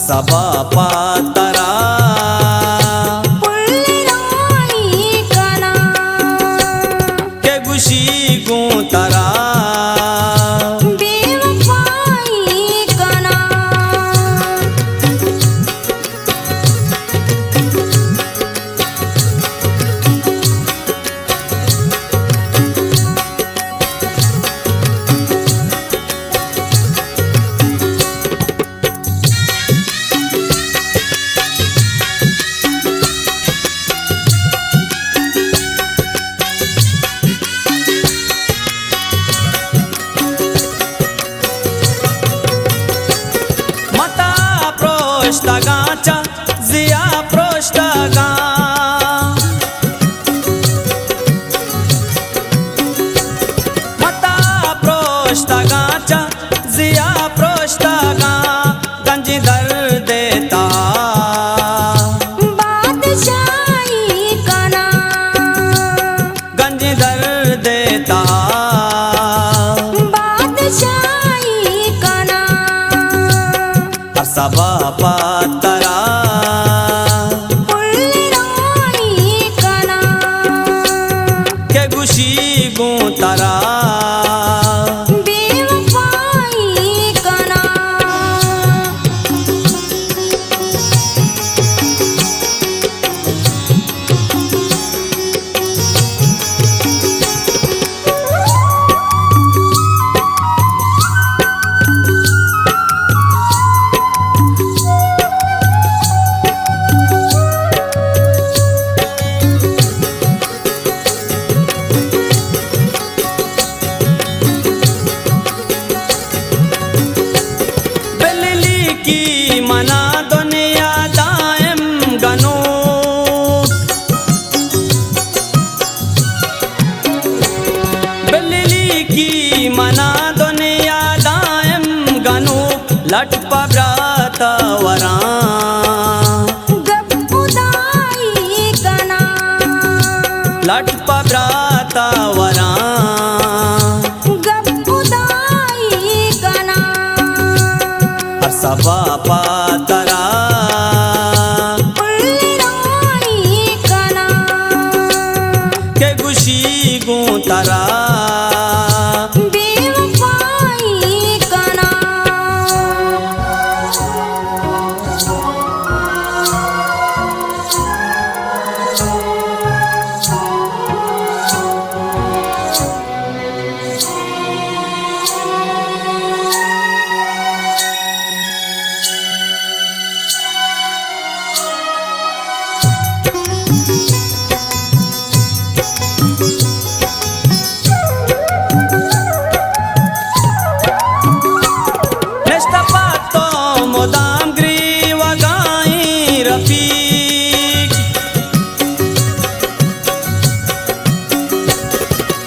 अरसा बापा तरा पुल्लिराई कना के गुशी गू तरा बेवफाई कना प्रोष्टगाचा जिया प्रोष्टगा मता प्रोष्टगाचा जिया प्रोष्टगा गंजी दर देता बादशाही कना गंजी दर देता बादशाही कना अरसा बापा तरा पुल्लिराई कना के गुशी गू तरा बेवफाई कना की मना दुनिया दायम गनो बिल्ली की मना दुनिया दायम गनो लट पब्रात वरा गपुदाई कना लट पब्रात वरा गपुदाई कना अरसा बापा तरा पुल्लिराई कना के गुशी गू तरा बेवफाई कना मोदाम ग्रीव गाई रफीक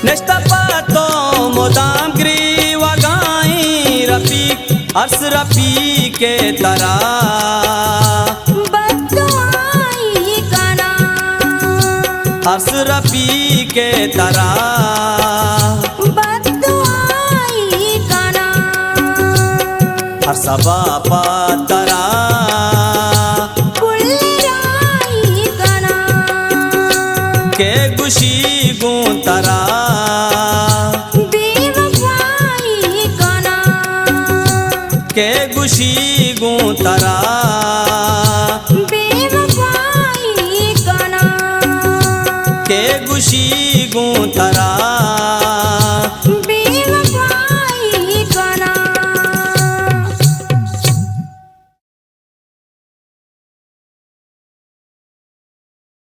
नष्टपातो मोदाम ग्रीव गाई रफीक अर्स रफीक के तरा बद्दुआई कना अर्स रफीक के तरा बद्दुआई कना अरसा बापा तरा पुल्लिराई कना के गुशी गू तरा बेवफाई कना के गुशी गू तरा बेवफाई कना के गुशी गू